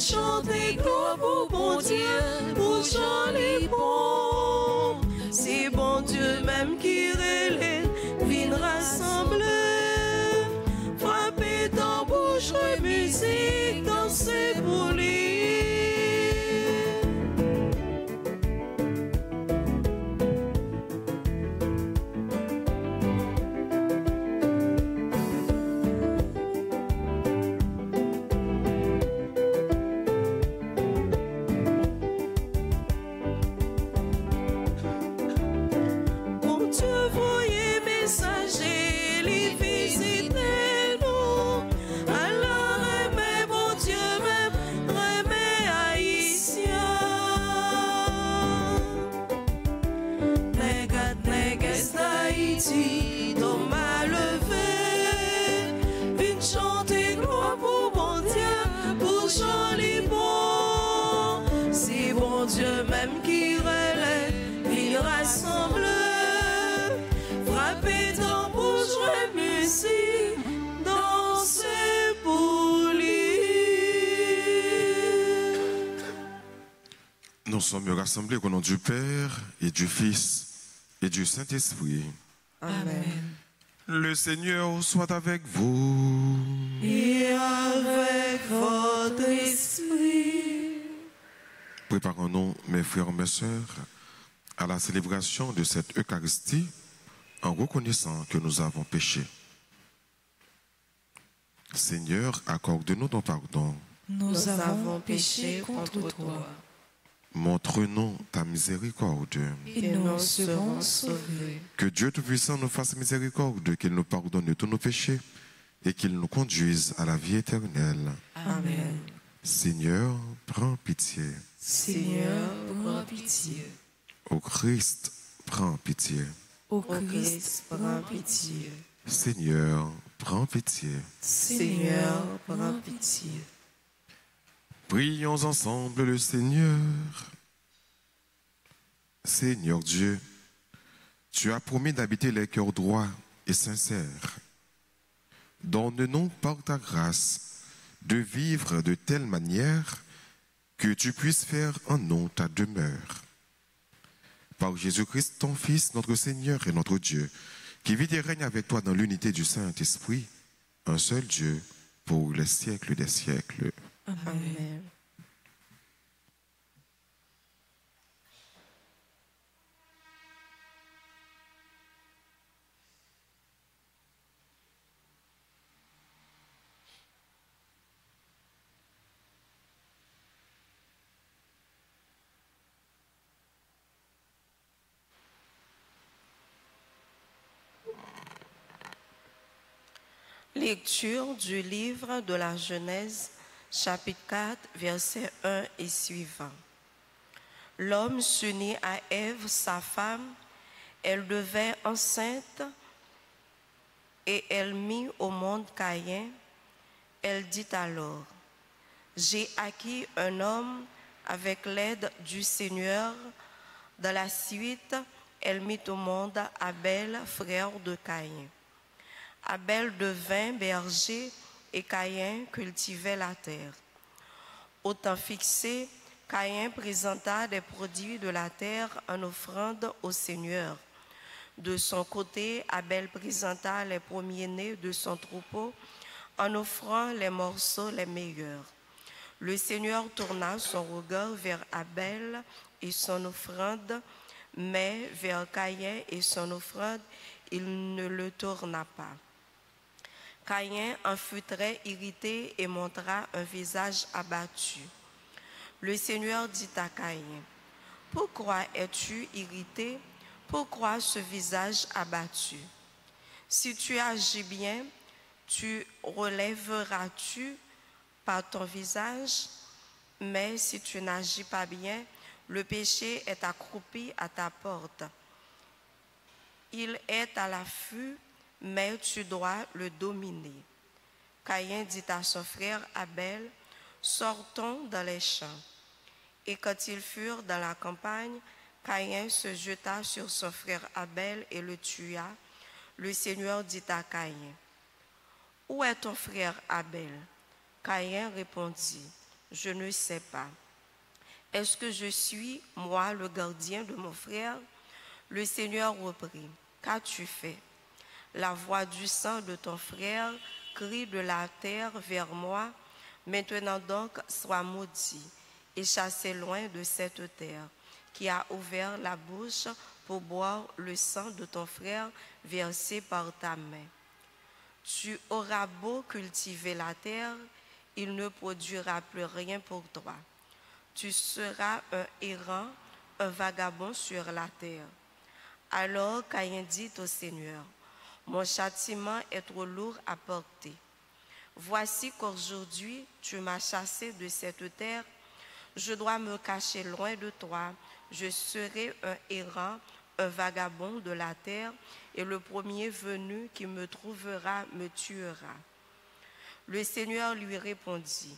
chanter gloire pour bon Dieu, pour Jean les bons. C'est bon Dieu même qui relève, vient rassembler. Frapper tambour, jouer musique, danser pour lui. Dieu même qui relève, il rassemble, frapper tambour, jouer musique, danser pour lui. Nous sommes rassemblés au nom du Père et du Fils et du Saint-Esprit. Amen. Le Seigneur soit avec vous. Et avec votre esprit. Préparons-nous, mes frères, mes sœurs, à la célébration de cette Eucharistie en reconnaissant que nous avons péché. Seigneur, accorde-nous ton pardon. Nous avons péché contre toi. Montre-nous ta miséricorde. Et nous serons sauvés. Que Dieu Tout-Puissant nous fasse miséricorde, qu'il nous pardonne tous nos péchés et qu'il nous conduise à la vie éternelle. Amen. Seigneur, prends pitié. Seigneur, prends pitié. Ô Christ, prends pitié. Ô Christ, prends pitié. Seigneur, prends pitié. Seigneur, prends pitié. Prions ensemble le Seigneur. Seigneur Dieu, tu as promis d'habiter les cœurs droits et sincères. Donne-nous par ta grâce de vivre de telle manière que tu puisses faire en nous ta demeure. Par Jésus-Christ, ton Fils, notre Seigneur et notre Dieu, qui vit et règne avec toi dans l'unité du Saint-Esprit, un seul Dieu, pour les siècles des siècles. Amen. Lecture du livre de la Genèse, chapitre 4, versets 1 et suivants. L'homme s'unit à Ève, sa femme, elle devint enceinte et elle mit au monde Caïn. Elle dit alors, « J'ai acquis un homme avec l'aide du Seigneur. » Dans la suite, elle mit au monde Abel, frère de Caïn. Abel devint berger et Caïn cultivait la terre. Au temps fixé, Caïn présenta des produits de la terre en offrande au Seigneur. De son côté, Abel présenta les premiers-nés de son troupeau en offrant les morceaux les meilleurs. Le Seigneur tourna son regard vers Abel et son offrande, mais vers Caïn et son offrande, il ne le tourna pas. Caïn en fut très irrité et montra un visage abattu. Le Seigneur dit à Caïn, « Pourquoi es-tu irrité? Pourquoi ce visage abattu? Si tu agis bien, tu relèveras-tu par ton visage? Mais si tu n'agis pas bien, le péché est accroupi à ta porte. Il est à l'affût, mais tu dois le dominer. » Caïn dit à son frère Abel, « Sortons dans les champs. » Et quand ils furent dans la campagne, Caïn se jeta sur son frère Abel et le tua. Le Seigneur dit à Caïn, « Où est ton frère Abel? » Caïn répondit, « Je ne sais pas. Est-ce que je suis, moi, le gardien de mon frère? Le Seigneur reprit. Qu'as-tu fait? La voix du sang de ton frère crie de la terre vers moi. Maintenant donc, sois maudit et chassé loin de cette terre qui a ouvert la bouche pour boire le sang de ton frère versé par ta main. Tu auras beau cultiver la terre, il ne produira plus rien pour toi. Tu seras un errant, un vagabond sur la terre. Alors Caïn dit au Seigneur, mon châtiment est trop lourd à porter. Voici qu'aujourd'hui tu m'as chassé de cette terre. Je dois me cacher loin de toi. Je serai un errant, un vagabond de la terre, et le premier venu qui me trouvera me tuera. Le Seigneur lui répondit,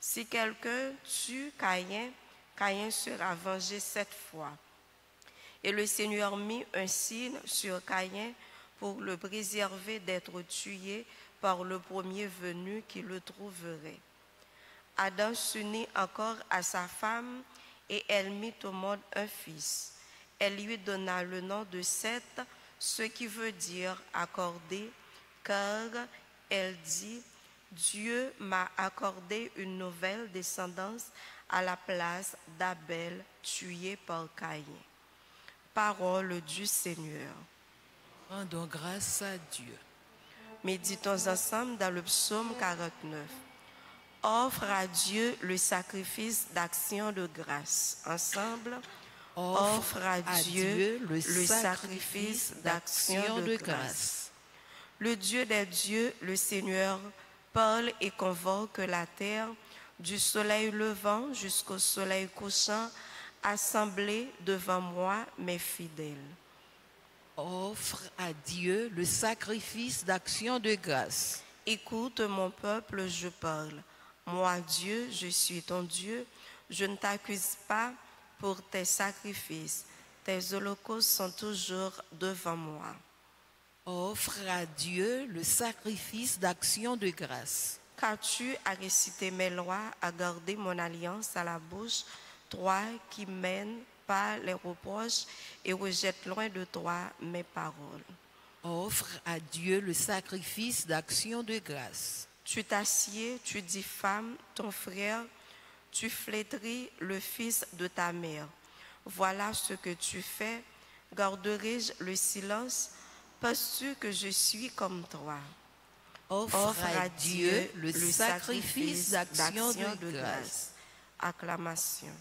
si quelqu'un tue Caïn, Caïn sera vengé 7 fois. Et le Seigneur mit un signe sur Caïn pour le préserver d'être tué par le premier venu qui le trouverait. Adam s'unit encore à sa femme et elle mit au monde un fils. Elle lui donna le nom de Seth, ce qui veut dire accordé, car elle dit, Dieu m'a accordé une nouvelle descendance à la place d'Abel tué par Caïn. Parole du Seigneur. Rendons grâce à Dieu. Méditons ensemble dans le psaume 49. Offre à Dieu le sacrifice d'action de grâce. Ensemble, offre à Dieu le sacrifice d'action de grâce. Le Dieu des dieux, le Seigneur, parle et convoque la terre, du soleil levant jusqu'au soleil couchant, assemblés devant moi, mes fidèles. Offre à Dieu le sacrifice d'action de grâce. Écoute mon peuple, je parle. Moi, Dieu, je suis ton Dieu. Je ne t'accuse pas pour tes sacrifices. Tes holocaustes sont toujours devant moi. Offre à Dieu le sacrifice d'action de grâce. Qu'as-tu à réciter mes lois, à garder mon alliance à la bouche, toi qui mènes pas les reproches et rejettes loin de toi mes paroles? Offre à Dieu le sacrifice d'action de grâce. Tu t'assieds, tu diffames ton frère, tu flétris le fils de ta mère. Voilà ce que tu fais. Garderai-je le silence? Penses-tu que je suis comme toi? Offre à Dieu le sacrifice d'action de grâce. Acclamation.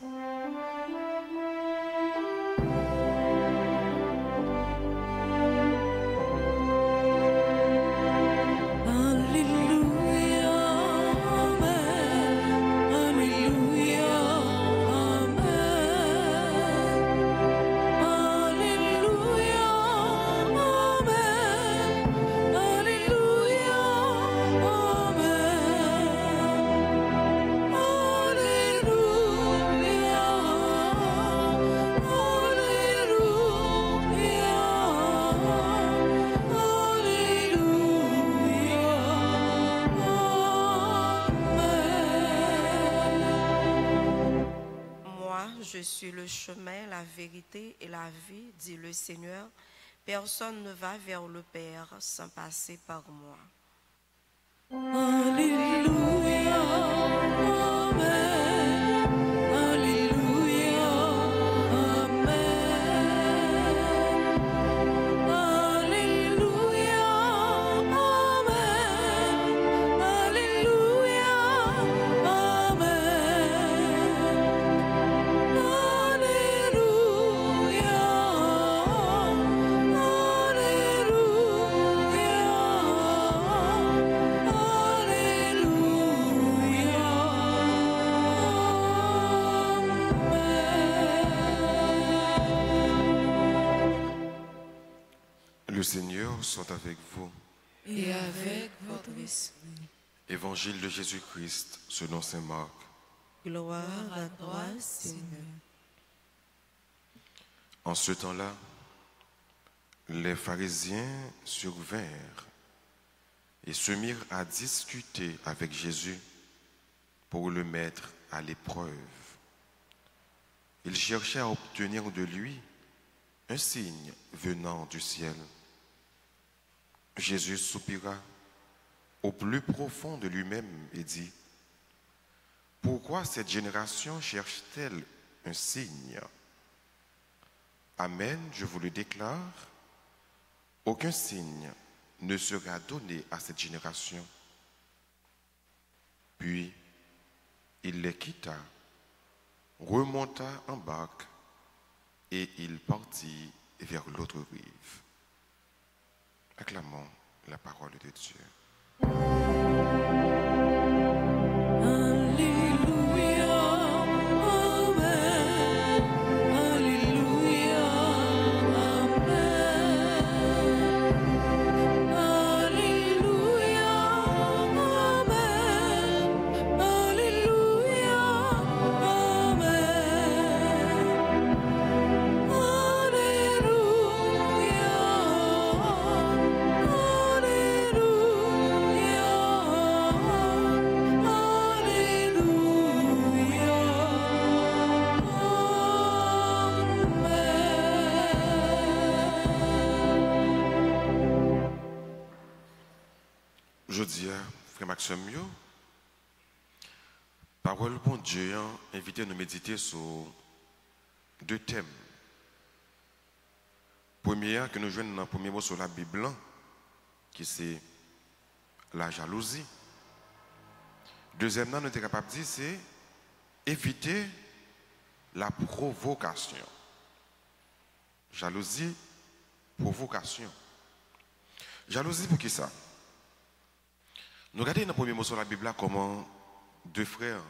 Je suis le chemin, la vérité et la vie, dit le Seigneur. Personne ne va vers le Père sans passer par moi. Alléluia, Amen. Alléluia, Amen. Alléluia, Amen. Alléluia, Le Seigneur soit avec vous. Et avec votre esprit. Évangile de Jésus-Christ selon saint Marc. Gloire à toi, Seigneur. En ce temps-là, les pharisiens survinrent et se mirent à discuter avec Jésus pour le mettre à l'épreuve. Ils cherchaient à obtenir de lui un signe venant du ciel. Jésus soupira au plus profond de lui-même et dit, « Pourquoi cette génération cherche-t-elle un signe? Amen, je vous le déclare, aucun signe ne sera donné à cette génération. » Puis, il les quitta, remonta en barque et il partit vers l'autre rive. Acclamons la parole de Dieu. Alléluia, Amen. Alléluia, Amen. Alléluia, Amen. Alléluia, Amen. Je dis, frère Maxime, parole bon Dieu, invité à nous méditer sur deux thèmes. Premier, que nous jouons dans le premier mot sur la Bible, qui c'est la jalousie. Deuxièmement, nous sommes capables de dire, c'est éviter la provocation. Jalousie, provocation. Jalousie pour qui ça? Nous regardons dans le premier mot sur la Bible comment deux frères,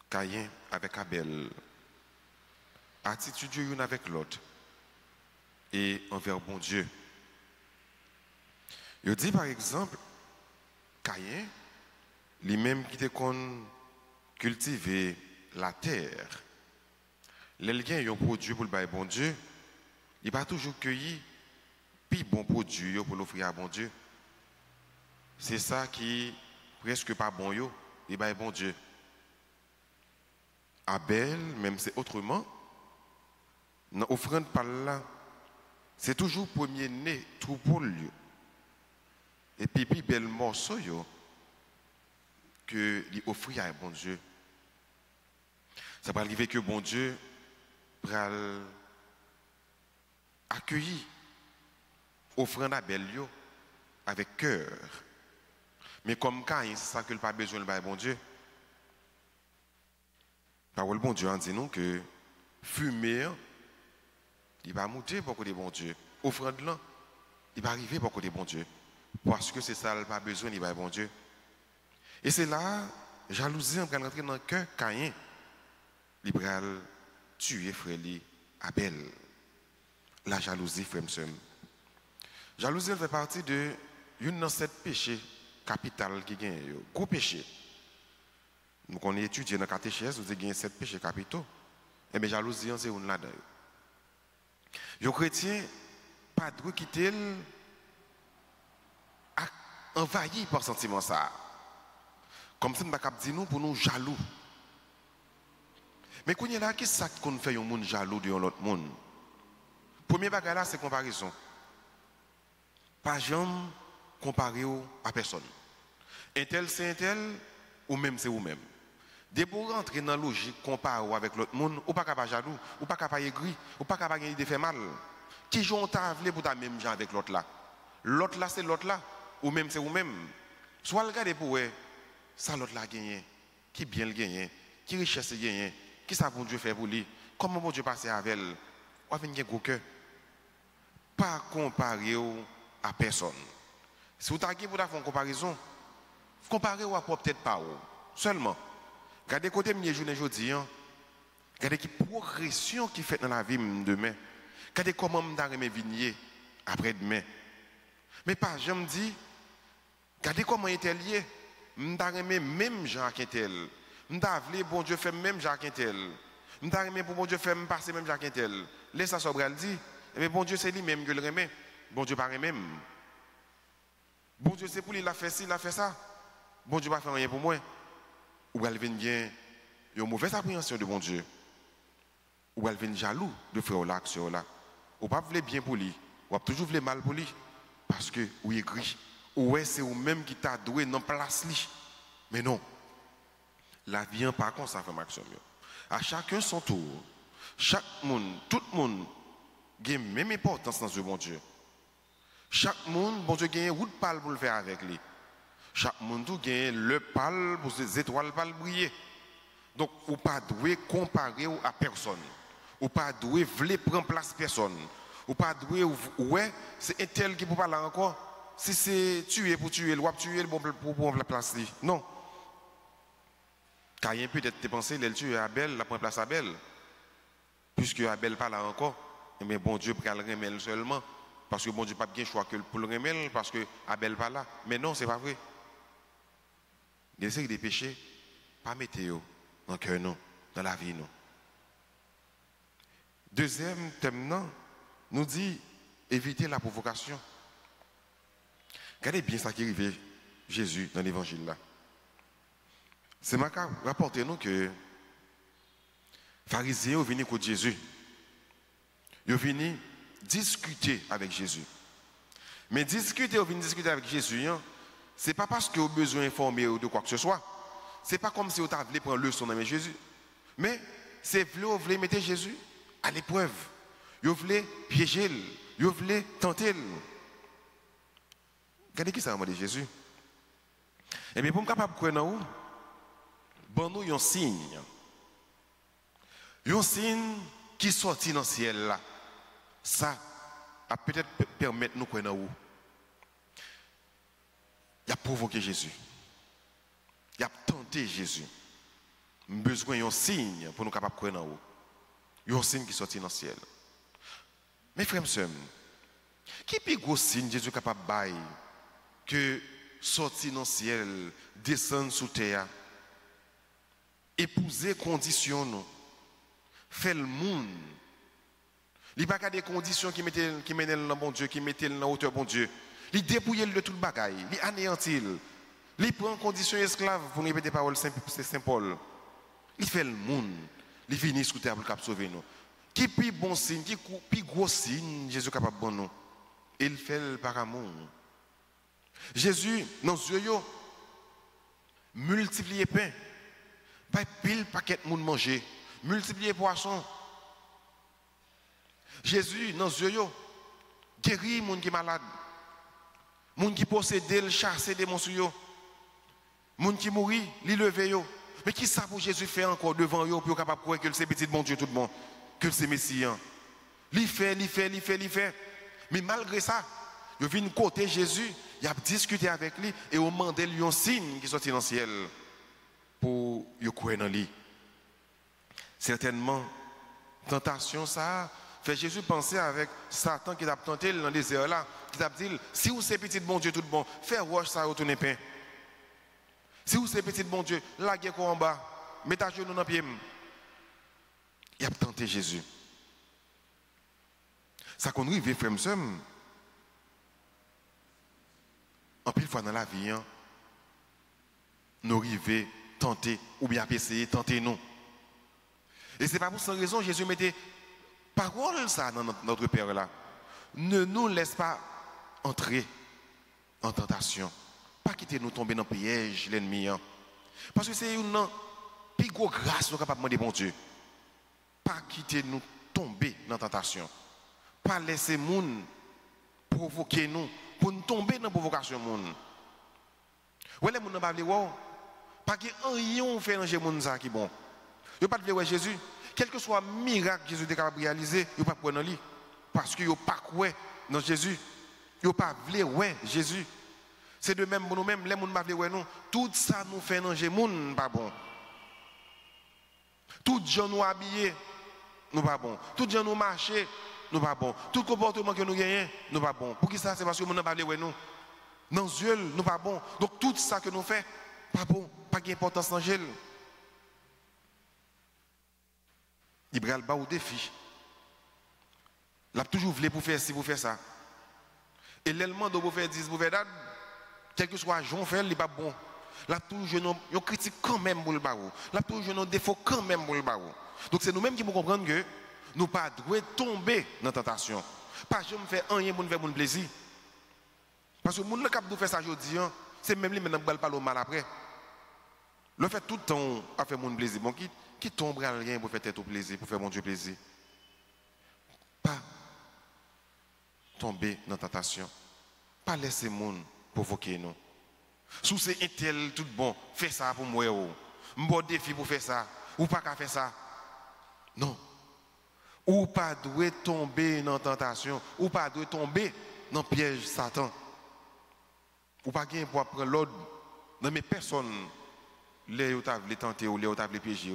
Caïn avec Abel, attitude l'une avec l'autre et envers bon Dieu. Il dit par exemple, Caïn, lui-même qui était cultiver la terre, l'elgien un produit pour le bail bon Dieu, il va toujours cueillir puis bon produit pour l'offrir à bon Dieu. C'est ça qui presque pas bon yo, il bail bon Dieu. Abel, même c'est autrement, dans l'offrande par là, c'est toujours premier né, troupeau lieu. Et puis, bel morceau yo, que lui offrir à bon Dieu. Ça va arriver que bon Dieu va accueillir offrande à Abel yo avec cœur. Mais comme Caïn, c'est ça que n'a pas besoin de bon Dieu. Parole bon Dieu en dit nous que fumer, il va monter pour côté bon Dieu. Offrande là, il va arriver pour côté bon Dieu. Parce que c'est ça, il n'a pas besoin de bon Dieu. Et c'est là, jalousie, on va rentrer dans le cœur Caïn. Il va tuer frère Abel. La jalousie, frère monsieur. Jalousie, elle fait partie de une de ces péchés capital qui gagne, gros péché. Nous on étudié dans la catéchèse, vous avez 7 péchés capitaux. Et bien jalousie, c'est une là-dedans. Les chrétiens, pas de quitter envahi par sentiment ça. Comme si nous ne pouvons nous pour nous jaloux. Mais quand là, qu'est-ce qu'on fait un monde jaloux de l'autre monde? Premier bagage là, c'est comparaison. Pas jamais comparer à personne. Un tel c'est un tel, ou même c'est vous-même. Dès pour rentrer dans la logique comparer avec l'autre monde, ou pas capable jaloux, ou pas capable aigri, ou pas capable de faire mal. Qui joue ta vle pour ta même gens avec l'autre là? L'autre là c'est l'autre là, ou même c'est vous-même. Soit regarder pour eux, ça l'autre là gagné, qui bien le gagné, qui richesse gagné, qui ça bon Dieu fait pour lui, comment bon Dieu passe avec elle, ou avec un gros cœur. Pas comparer à personne. Si vous avez pour faire une comparaison, comparez à peut-être pas seulement. Regardez côté de journée aujourd'hui, regardez qui progression qui fait dans la vie demain. Regardez comment je vais venir après-demain. Mais pas, je me dis, regardez comment il est lié. Je vais même Jean Quintel. Je vais bon Dieu fait même Jean Quintel. Je vais pour bon Dieu faire passer même Jean Quintel. Laissez ça sobre, elle dit. Mais bon Dieu c'est lui-même que le remet. Bon Dieu pas même. Bon Dieu c'est pour lui, il a fait ci, il a fait ça. Bon Dieu va faire rien pour moi. Ou elle vient bien une mauvaise appréhension de bon Dieu, ou elle vient jaloux de frère là, sœur là, ou pas voulez bien pour lui, ou toujours voulez mal pour lui, parce que ou écrit, ou c'est ou même qui t'a doué dans place li. Mais non, la vie n'est pas comme ça, frère Maxime. À chacun son tour, chaque monde, tout le monde, a la même importance dans ce bon Dieu. Chaque monde, bon Dieu, a une route pâle pour le faire avec lui. Chaque monde a le pâle pour ses étoiles pâles briller. Donc, vous ne pouvez pas comparer à personne. Vous ne pouvez pas prendre place personne. Vous ne pouvez pas ouais, c'est un tel qui peut parler encore. Si c'est tuer pour tuer, le tuer le bon pour prendre la place. Non. Caïn peut-être pensé, il tue Abel, la prend place Abel. Puisque Abel parle encore, mais bon Dieu peut le remettre seulement. Parce que bon Dieu n'a pas bien choix que pour le remettre, parce que Abel pas là. Mais non, ce n'est pas vrai. Il y a des péchés, pas mettre dans le cœur, dans la vie. Non. Deuxième thème, non, nous dit éviter la provocation. Regardez bien ça qui arrive Jésus dans l'évangile là. C'est ma cas, rapportez-nous que les pharisiens sont venus contre Jésus. Ils sont venus discuter avec Jésus. Mais discuter avec Jésus, ce n'est pas parce qu'ils ont besoin d'informer de quoi que ce soit. Ce n'est pas comme si vous voulez prendre leçon dans Jésus. Mais c'est vous voulez mettre Jésus à l'épreuve. Vous voulez piéger, vous voulez tenter. Regardez qui ça m'a dit Jésus. Eh bien, pour me capable de croire, bon nous un signe. Un signe qui sortit dans le ciel là. Ça a peut-être permettre nous croire où. Il a provoqué Jésus. Il a tenté Jésus. Nous avons besoin d'un signe pour nous capables de croire où. Un signe qui sortit dans le ciel. Mes frères et sœurs, qui est le plus gros signe Jésus est capable de bailler que sortir dans le ciel, descendre sous terre, épouser conditions, nous, faire le monde. Il n'y a pas des conditions qui mènent dans bon Dieu, qui mettent dans hauteur bon Dieu. Il dépouille de tout le bagaille, il anéantit. Il prend condition esclave pour répéter les paroles Saint Paul. Il fait le monde, il finit sous terre pour sauver nous. Qui est plus bon signe, qui est plus gros signe, Jésus est capable de nous. Il fait le par amour. Jésus, dans les yeux, multiplier pain, pas pile paquet de monde manger, multiplier poisson. Jésus, dans les yeux, guérit les gens qui sont malades, les gens qui possèdent, chasser des monstres, les gens qui mourent, les lever. Mais qui ça pour Jésus faire encore devant eux pour capable de croire que c'est petit bon Dieu tout le monde, que c'est Messie. Il fait. Mais malgré ça, il vient côté Jésus, il a discuté avec lui et il a demandé lui un signe qui sortit dans le ciel pour y croire dans lui. Certainement, tentation ça fait Jésus penser avec Satan qui t'a tenté dans le désert là, qui t'a dit si vous c'est petit bon Dieu tout le monde, fais roche ça retourner pain. Si vous c'est petit bon Dieu, laguez quoi en bas, mettez à genoux dans le pied. Il a tenté Jésus. Ça qu'on arrive, frère et sœurs, en pile fois dans la vie, nous arrivons tenter ou bien essayer de tenter nous. Et ce n'est pas pour cette raison que Jésus mettait parole ça dans notre Père là. Ne nous laisse pas entrer en tentation. Pas quitter nous tomber dans le piège, l'ennemi. Parce que c'est une plus grosse grâce que nous sommes capables de demander bon Dieu. Pas quitter nous tomber dans la tentation. Pas laisser les gens provoquer nous pour nous tomber dans la provocation. Ouais, les gens ne parlent pas qu'il y a rien fait dans les gens qui est bon. Ils ne parlent pas de Jésus. Quel que soit le miracle que Jésus est capable de réaliser, ils ne parlent pas dans lui. Parce qu'ils ne parlent pas dans Jésus. Ils ne parlent pas de Jésus. C'est de même pour nous-mêmes, les gens ne parlent pas nous. Tout ça nous fait dans les gens, pas bon. Tout gens nous habillés, nous pas bon. Tout gens nous marcher, nous pas bon. Tout comportement que nous gagnons, nous pas bon. Pour qui ça? C'est parce que nous ne parlons pas nous. Dans les yeux, nous pas bon. Donc tout ça que nous faisons, pas bon, pas d'importance dans les il va le défi. Il a toujours voulu pour faire ci, pour faire ça. Et l'élément de vous faire 10, vous faire date, quel que soit Jean fait, il n'est pas bon. Là, toujours, nous critique quand même pour le barreau. Là, toujours, nos défauts quand même pour le barreau. Donc, c'est nous-mêmes qui nous comprendre que nous ne pas tomber dans la tentation. Pas je me fais rien pour nous faire mon plaisir. Parce que le monde qui fait ça aujourd'hui, c'est même lui maintenant qui parle mal après. Le fait tout le temps à faire mon plaisir. Bon, qui tombe à rien pour faire tête au plaisir, pour faire mon Dieu plaisir. Pas tomber dans la tentation. Pas laisser le monde provoquer nous. Si c'est un tel tout bon, fais ça pour moi. Un bon défi pour faire ça. Ou pas qu'à faire ça. Non. Ou pas doit tomber dans la tentation. Ou pas doit tomber dans le piège Satan. Ou pas gagner pour prendre l'ordre dans mes personnes. Les les tenter ou les les piéger.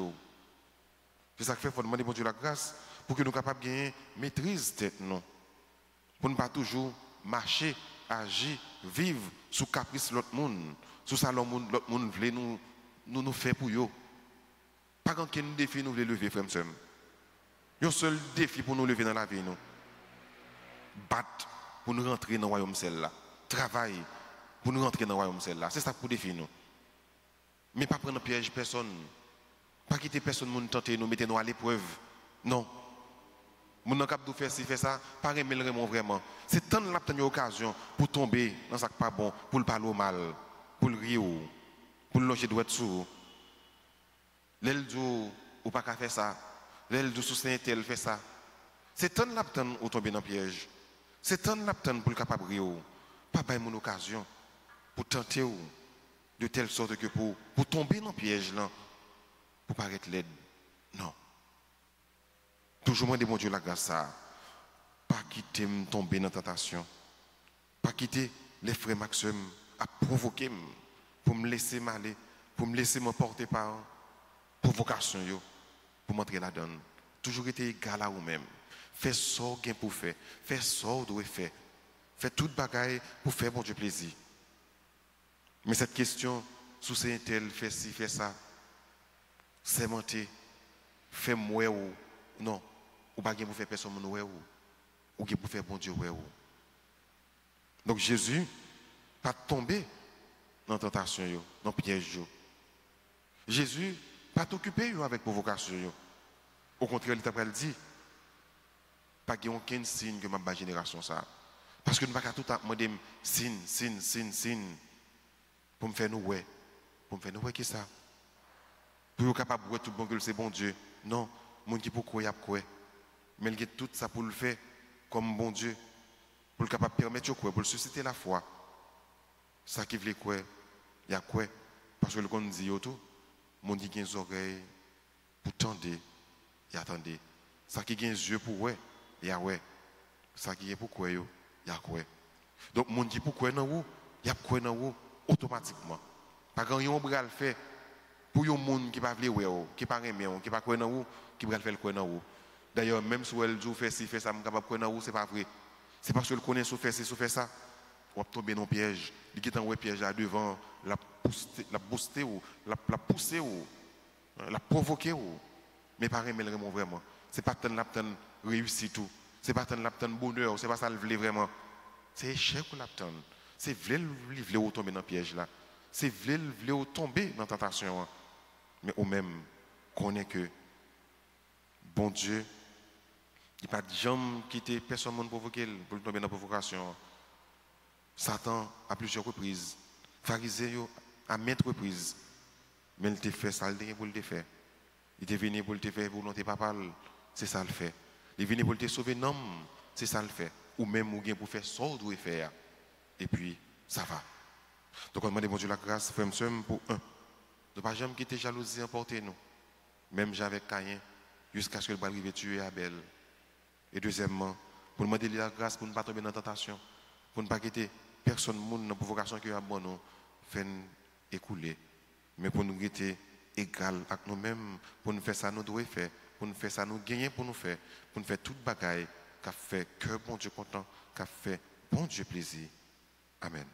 C'est ça que fait, il faut demander bon Dieu la grâce pour que nous soyons capables de gagner maîtrise tête nous. Pour ne pas toujours marcher, agir, vivre sous caprice de l'autre monde. Sous ça, l'autre monde veut nous faire pour eux. Pas quand quel défi nous voulons lever, frère. Il y a un seul défi pour nous lever dans la vie. Nous. Battre pour nous rentrer dans le royaume celle-là. Travailler pour nous rentrer dans le royaume celle-là. C'est ça pour défi nous. Mais pas prendre piège personne. Pas quitter personne nous tenter nous mettre nous à l'épreuve. Non. Mon n'a capable de faire ci, faire ça, pas aimer le remon vraiment. C'est tant de une occasion pour tomber dans ce qui n'est pas bon, pour le parler mal, pour le rire, pour le loger droit dessous. L'aile du ou pas qu'à faire ça. L'aile du soutien tel fait ça. C'est tant de pour tomber dans le piège. C'est tant de pour le capable de rire. Pas pas une occasion pour tenter de telle sorte que pour tomber dans le piège là, pour paraître laide. Non. Toujours moins de bon Dieu la grâce ça. Pas quitter me tomber dans la tentation. Pas quitter les frères Maxime à provoquer pour me laisser m'aller, pour me laisser m'emporter par provocation yo, pour montrer la donne. Toujours été égal à vous-même. Fais ça gain pour faire. Fais ça doit faire. Fais toute bagaille pour faire bon Dieu plaisir. Mais cette question, sous c'est tel, fais ci, fais ça, c'est mentir, fais moi ou non. Ou pas pour faire personne ou pour faire bon Dieu. Donc Jésus pas tomber dans la tentation, dans le piège. Jésus pas t'occuper avec provocation. Au contraire, il t'a dit, pas qu'il y ait aucun signe que ma génération ça. Parce que nous ne pouvons pas tout le temps demander signe, pour me faire nous ouais. Pour me faire nous ouais, qui ça? Pour être capable de voir tout le monde que c'est bon Dieu. Non, mon qui pour croire, quoi. Mais il y a tout ça pour le faire comme bon Dieu, pour le capable de permettre de quoi, pour le susciter la foi. Ça qui veut quoi, il y a quoi, parce que le qu'on dit tout, mon dit qu'il y a des oreilles pour tendre et attendre. Ça qui a des yeux pour ouais, il y a ouais. Ça qui est pour quoi, il y a quoi. Donc mon dit pour quoi dans vous, il y a quoi dans vous automatiquement. Pas quand on va le faire pour un monde qui va vouloir ouais, qui pas aimer, qui pas quoi dans vous, qui va faire le quoi dans vous. D'ailleurs, même si elle dit fait ci, fait ça, je suis capable de connaître, ce n'est pas vrai. C'est parce qu'elle connaît ce fait ci, ce fait ça. On va tomber dans le piège. Il est dans le piège là devant, la booster ou la pousser ou la provoquer ou. Mais pas aimer vraiment. Ce n'est pas tant l'aptan réussir tout. Ce n'est pas tant l'aptan bonheur. Ce n'est pas ça le voulait vraiment. C'est échec ou l'aptan. C'est voulait tomber dans le piège là. C'est voulait tomber dans la tentation. Mais au même, connaît que bon Dieu, il n'y a pas de jambe qui était personne pour provoquer pour tomber dans la provocation. Satan à plusieurs reprises, pharisien à maintes reprises, mais il t'a fait ça, il pour le faire. Il est venu pour le faire volonté papa, c'est ça le fait. Il est venu pour te sauver non, c'est ça le fait. Ou même ou bien pour faire ça doit faire. Et puis ça va. Donc on demande bon Dieu la grâce, frère pour un, de pas jamais quitter jalousie emporter nous. Même avec Caïn, jusqu'à ce que le arrive tuer Abel. Et deuxièmement, pour demander la grâce pour ne pas tomber dans la tentation, pour ne pas quitter personne dans la provocation qui a bon nous fait écouler, mais pour nous quitter égal avec nous-mêmes, pour nous faire ça nous devons faire, pour nous faire ça nous gagner pour nous faire toute bagaille qui a fait que bon Dieu content, qui a fait bon Dieu plaisir. Amen.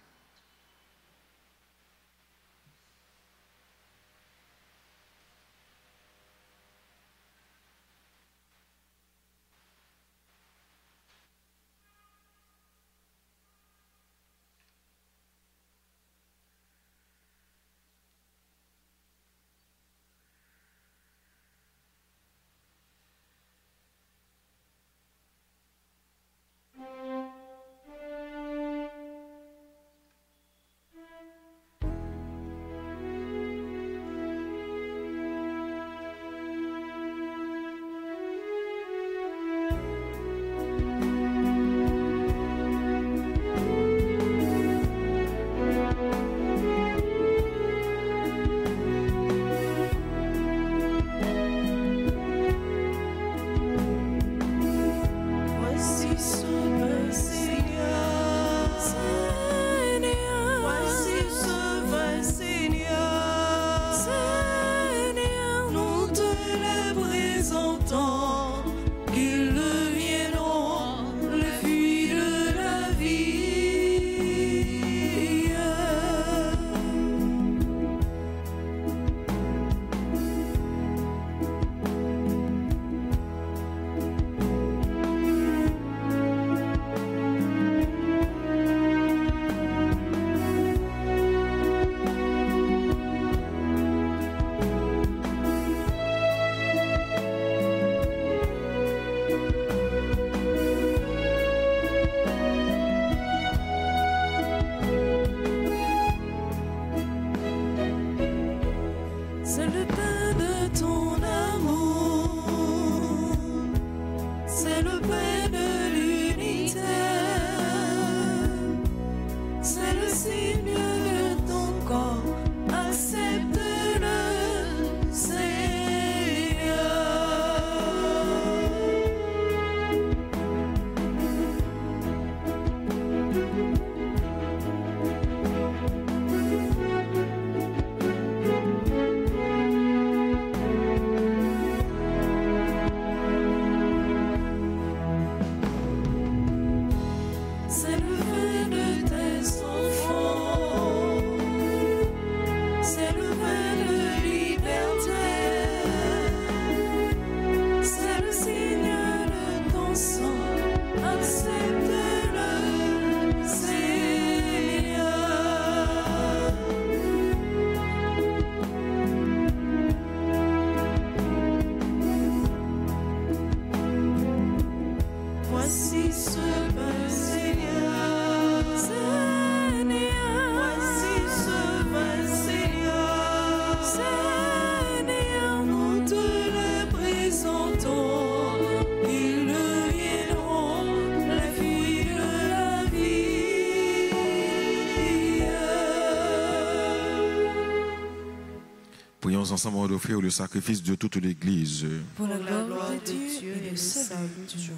Allons ensemble offrir le sacrifice de toute l'Église. Pour la gloire de Dieu et le salut du monde.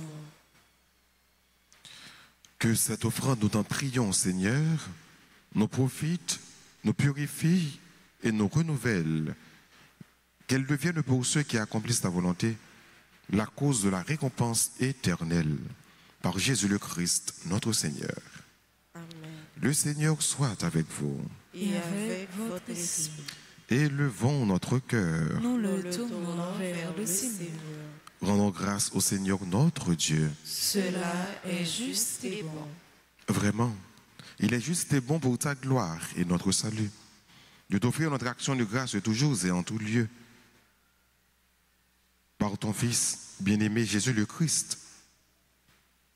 Que cette offrande, nous t'en prions, Seigneur, nous profite, nous purifie et nous renouvelle. Qu'elle devienne pour ceux qui accomplissent ta volonté la cause de la récompense éternelle. Par Jésus le Christ, notre Seigneur. Amen. Le Seigneur soit avec vous. Et avec votre esprit. Élevons notre cœur. Nous le tournons vers le Seigneur. Rendons grâce au Seigneur notre Dieu. Cela est juste et bon. Vraiment, il est juste et bon pour ta gloire et notre salut de t'offrir notre action de grâce toujours et en tout lieu. Par ton Fils, bien-aimé Jésus le Christ,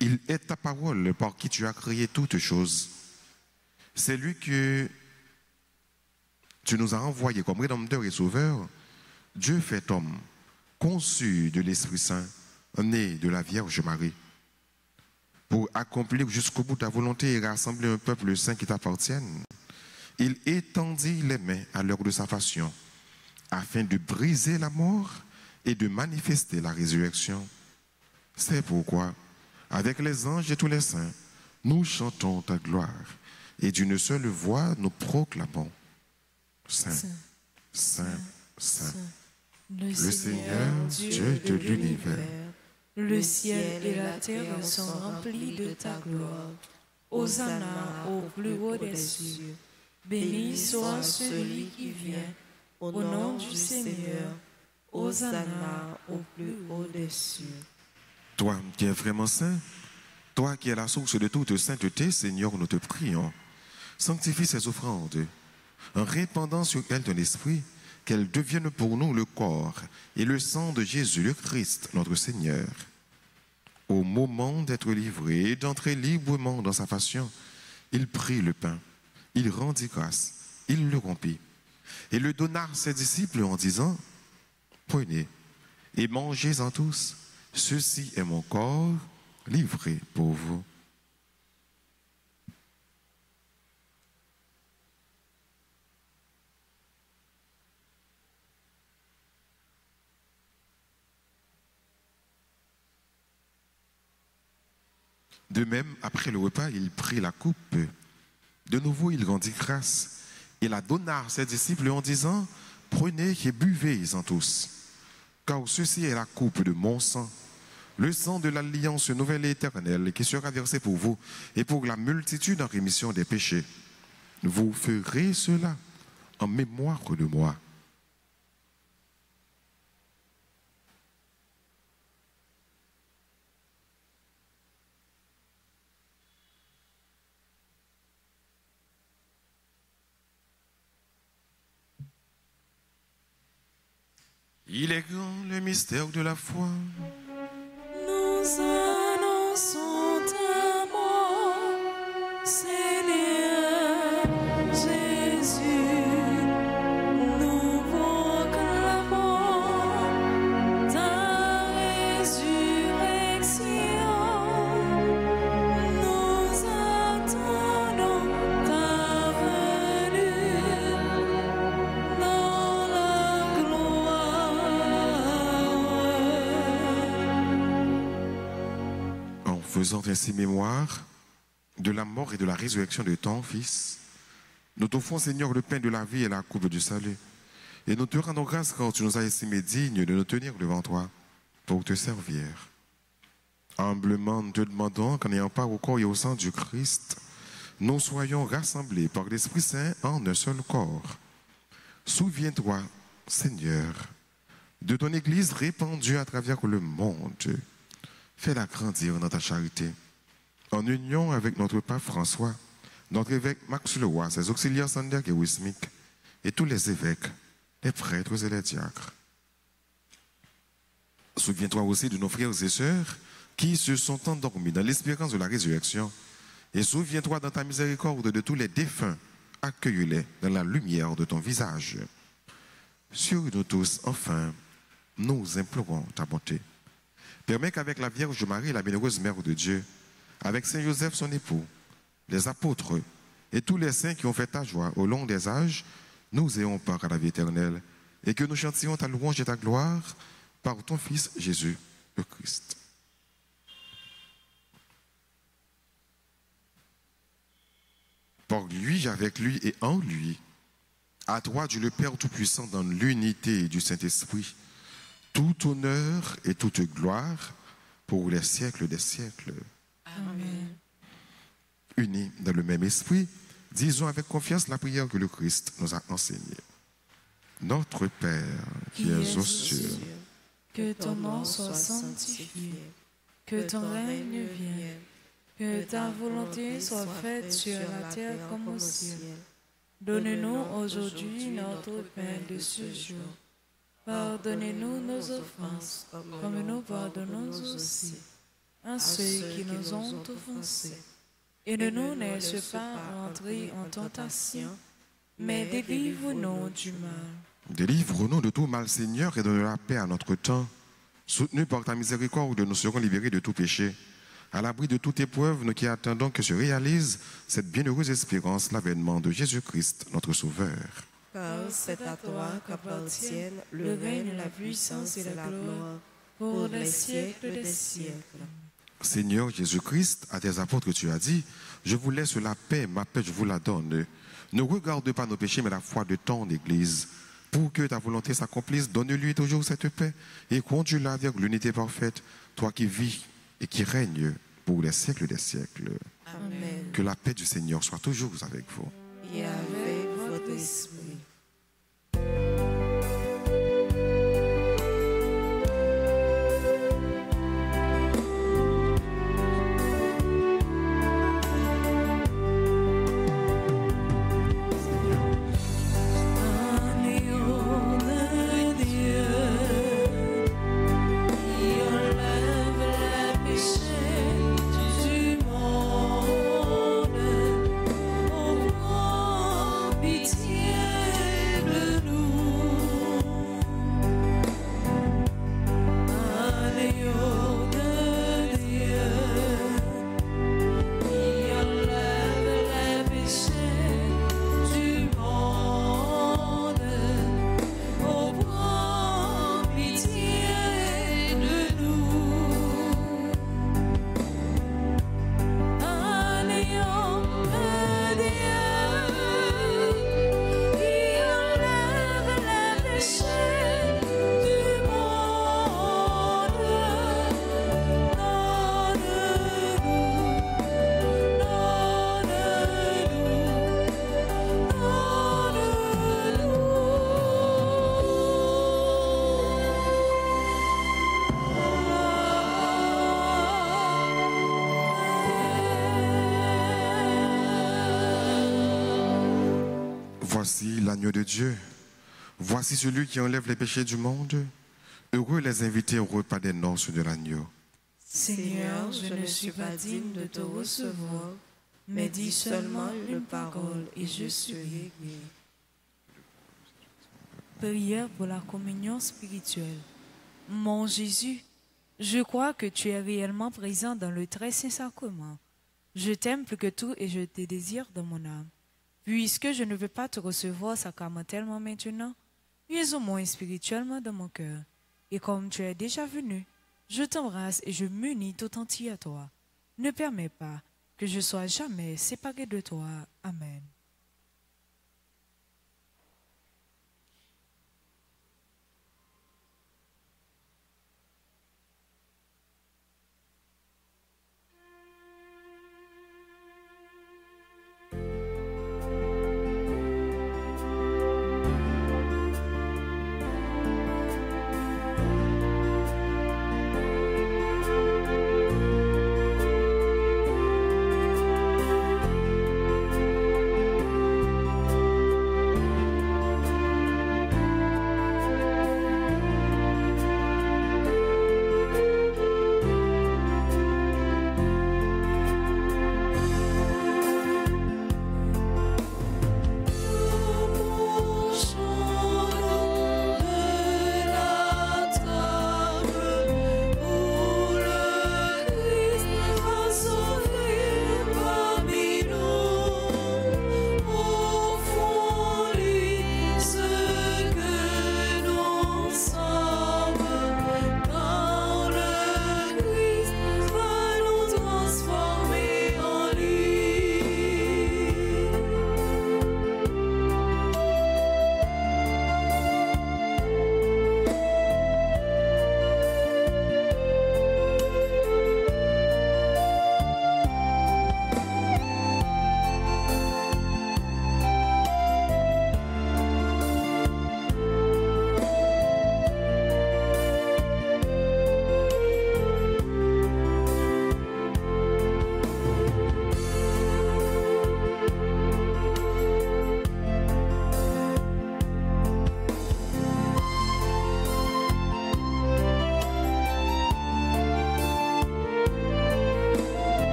il est ta parole par qui tu as créé toutes choses. C'est lui que tu nous as envoyé comme Rédempteur et Sauveur, Dieu fait homme, conçu de l'Esprit Saint, né de la Vierge Marie, pour accomplir jusqu'au bout ta volonté et rassembler un peuple saint qui t'appartienne. Il étendit les mains à l'heure de sa passion, afin de briser la mort et de manifester la résurrection. C'est pourquoi, avec les anges et tous les saints, nous chantons ta gloire, et d'une seule voix nous proclamons: Saint, Saint, Saint, Le le Seigneur, Dieu de l'univers. Le ciel et la terre sont remplis de ta gloire. Hosanna au plus haut des cieux. Béni soit celui qui vient au nom du Seigneur. Hosanna au plus haut des cieux. Toi qui es vraiment saint, toi qui es la source de toute sainteté, Seigneur, nous te prions. Sanctifie ces offrandes en répandant sur elles ton esprit, qu'elles deviennent pour nous le corps et le sang de Jésus le Christ, notre Seigneur. Au moment d'être livré et d'entrer librement dans sa passion, il prit le pain, il rendit grâce, il le rompit et le donna à ses disciples en disant: Prenez et mangez-en tous, ceci est mon corps livré pour vous. De même, après le repas, il prit la coupe. De nouveau, il rendit grâce et la donna à ses disciples en disant: Prenez et buvez-en tous, car ceci est la coupe de mon sang, le sang de l'alliance nouvelle et éternelle qui sera versé pour vous et pour la multitude en rémission des péchés. Vous ferez cela en mémoire de moi. Il est grand le mystère de la foi. Nous annonçons ta mort, Seigneur Jésus. Nous proclamons ta résurrection. Nous attendons ta venue dans la gloire. En faisant ainsi mémoire de la mort et de la résurrection de ton Fils, nous t'offrons, Seigneur, le pain de la vie et la coupe du salut. Et nous te rendons grâce quand tu nous as estimés dignes de nous tenir devant toi pour te servir. Humblement, nous te demandons qu'en ayant part au corps et au sang du Christ, nous soyons rassemblés par l'Esprit Saint en un seul corps. Souviens-toi, Seigneur, de ton Église répandue à travers le monde. Fais-la grandir dans ta charité. En union avec notre pape François, notre évêque Max Leroy, ses auxiliaires Sanderk et Wismik, et tous les évêques, les prêtres et les diacres. Souviens-toi aussi de nos frères et sœurs qui se sont endormis dans l'espérance de la résurrection. Et souviens-toi dans ta miséricorde de tous les défunts. Accueille-les dans la lumière de ton visage. Sur nous tous, enfin, nous implorons ta bonté. Permets qu'avec la Vierge Marie, la bienheureuse Mère de Dieu, avec Saint Joseph son époux, les apôtres et tous les saints qui ont fait ta joie au long des âges, nous ayons part à la vie éternelle et que nous chantions ta louange et ta gloire par ton Fils Jésus le Christ. Par lui, avec lui et en lui, à toi, Dieu le Père Tout-Puissant, dans l'unité du Saint-Esprit, tout honneur et toute gloire pour les siècles des siècles. Amen. Unis dans le même esprit, disons avec confiance la prière que le Christ nous a enseignée. Notre Père, qui es aux cieux, que ton nom soit sanctifié, que ton règne vienne, que ta volonté soit faite sur la terre comme au ciel. Donne-nous aujourd'hui notre pain de ce jour. Pardonnez-nous nos offenses, comme nous pardonnons aussi à ceux qui nous ont offensés. Et ne nous laisse pas entrer en tentation, mais délivre-nous du mal. Délivre-nous de tout mal, Seigneur, et donne la paix à notre temps. Soutenus par ta miséricorde, nous serons libérés de tout péché. À l'abri de toute épreuve, nous qui attendons que se réalise cette bienheureuse espérance, l'avènement de Jésus-Christ, notre Sauveur. Car c'est à toi qu'appartiennent le règne, la puissance et la gloire pour les siècles des siècles. Seigneur Jésus-Christ, à tes apôtres tu as dit, je vous laisse la paix, ma paix je vous la donne. Ne regarde pas nos péchés, mais la foi de ton Église. Pour que ta volonté s'accomplisse, donne-lui toujours cette paix et conduis-la avec l'unité parfaite, toi qui vis et qui règne pour les siècles des siècles. Amen. Que la paix du Seigneur soit toujours avec vous. Et avec votre esprit. Voici l'agneau de Dieu. Voici celui qui enlève les péchés du monde. Heureux les invités au repas des noces de l'agneau. Seigneur, je ne suis pas digne de te recevoir, mais dis seulement une parole et je serai guéri. Prière pour la communion spirituelle. Mon Jésus, je crois que tu es réellement présent dans le très saint sacrement. Je t'aime plus que tout et je te désire dans mon âme. Puisque je ne peux pas te recevoir sacramentellement maintenant, viens au moins spirituellement dans mon cœur. Et comme tu es déjà venu, je t'embrasse et je m'unis tout entier à toi. Ne permets pas que je sois jamais séparé de toi. Amen.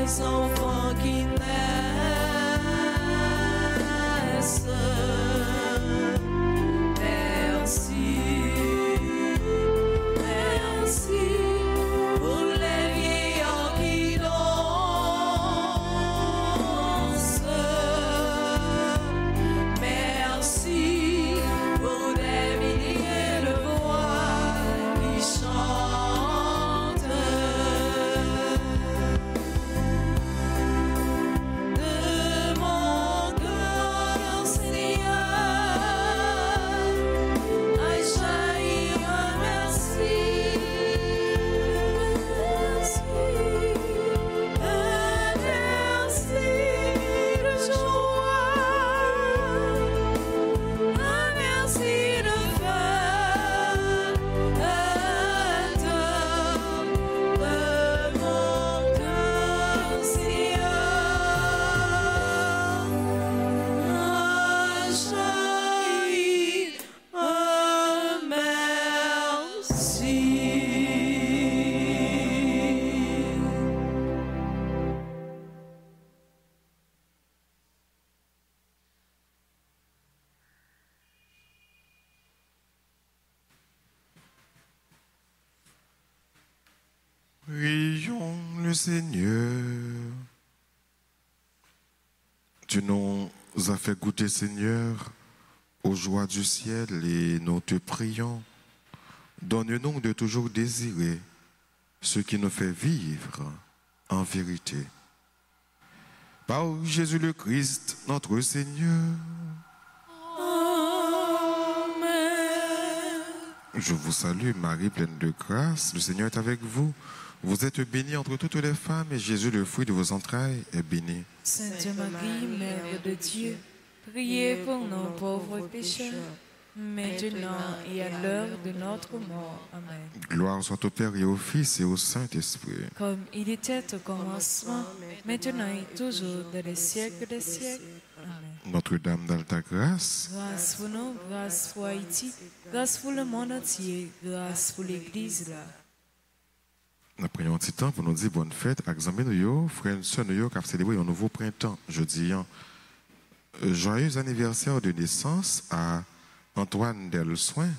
les enfants qui naissent. Merci, merci pour les vieillards qui dansent. Merci pour des milliers de voix qui chantent. De mon cœur, Seigneur, a jailli un merci. Un merci de joie, un merci de fête. De mon cœur, Seigneur, a jailli un merci. Prions le Seigneur. Tu nous as fait goûter, Seigneur, aux joies du ciel et nous te prions. Donne-nous de toujours désirer ce qui nous fait vivre en vérité. Par Jésus le Christ, notre Seigneur. Amen. Je vous salue, Marie, pleine de grâce. Le Seigneur est avec vous. Vous êtes bénie entre toutes les femmes et Jésus, le fruit de vos entrailles, est béni. Sainte Marie, Mère de Dieu, priez pour nous pauvres pécheurs, maintenant et à l'heure de notre mort. Amen. Gloire soit au Père et au Fils et au Saint-Esprit. Comme il était au commencement, maintenant et toujours, dans les siècles des siècles. Amen. Notre-Dame d'Alta Grâce, Grâce pour nous, grâce pour Haïti, grâce pour le monde entier, grâce pour l'Église là. nous prions un petit temps pour nous dire bonne fête à nos frères et sœurs qui ont célébré un nouveau printemps. Jeudi, joyeux anniversaire de naissance à Antoine Delsoin,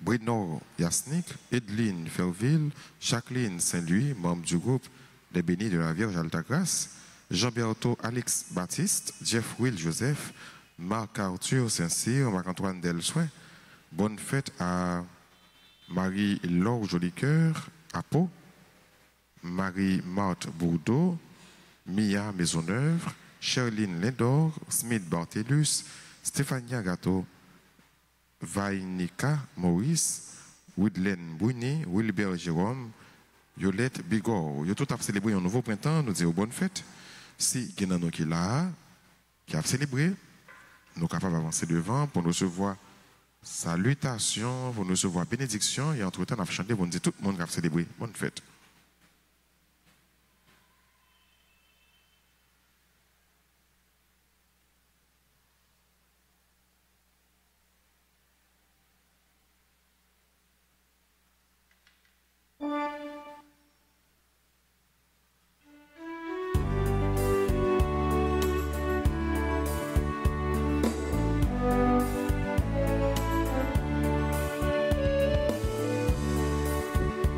Bruno Yasnik, Edeline Ferville, Jacqueline Saint-Louis, membre du groupe des bénis de la Vierge Altagrace, Jean-Berthaud Alex Baptiste, Jeff Will Joseph, Marc-Arthur Saint-Cyr, Marc-Antoine Delsoin. Bonne fête à Marie-Laure Jolicoeur, à Pau, Marie-Marthe Bourdeau, Mia Maisonneuve, Sherline Lindor, Smith Bartellus, Stéphania Gatto, Vainika Maurice, Woodlen Bruni, Wilbert Jérôme, Yolette Bigor. Yo tout a célébré un nouveau printemps, nous disons bonne fête. Si il y en a qui là, qui a célébré, nous sommes capables d'avancer devant pour nous recevoir salutations, pour nous recevoir bénédiction et entre-temps, on a chanté pour nous dire tout le monde qui a célébré. Bonne fête.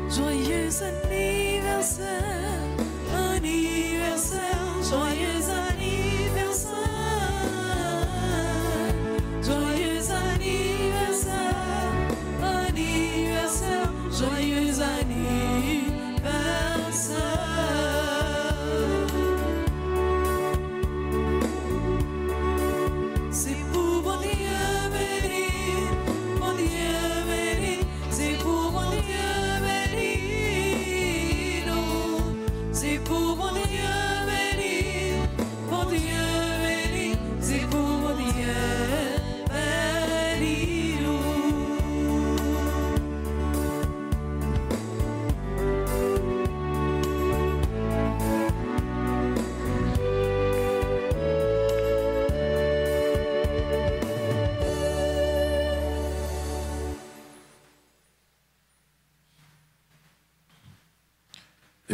Joyeux anniversaire.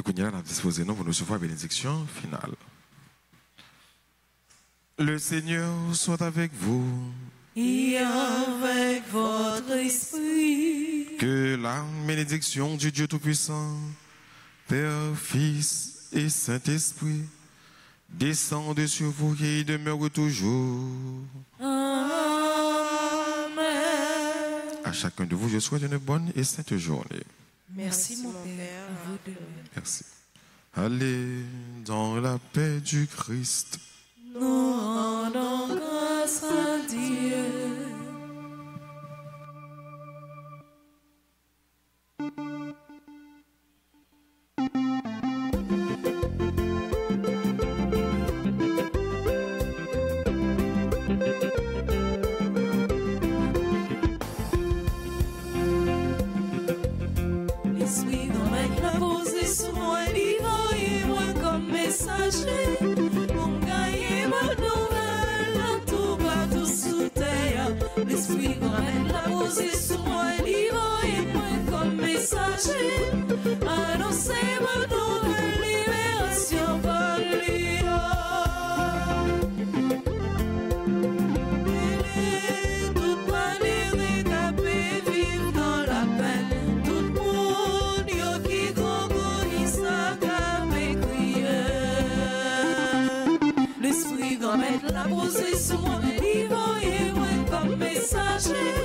Et qu'on y a disposé nous pour nous recevoir la bénédiction finale. Le Seigneur soit avec vous. Et avec votre esprit. Que la bénédiction du Dieu Tout-Puissant, Père, Fils et Saint-Esprit, descende sur vous et demeure toujours. Amen. À chacun de vous, je souhaite une bonne et sainte journée. Merci mon Père. À vous de même. Merci. Allez dans la paix du Christ. Nous rendons grâce à Dieu. L'esprit d'homme la posé sur moi, vivant et moi comme messager. L'esprit ramène la posée sur moi, vivant et moi comme messager. Annoncez ma nouvelle libération par l'IA. Toute manière d'échapper, vivre dans la peine. Tout le monde qui concourt, ça comme crier. L'esprit ramène la posée sur moi, vivant et moi comme messager.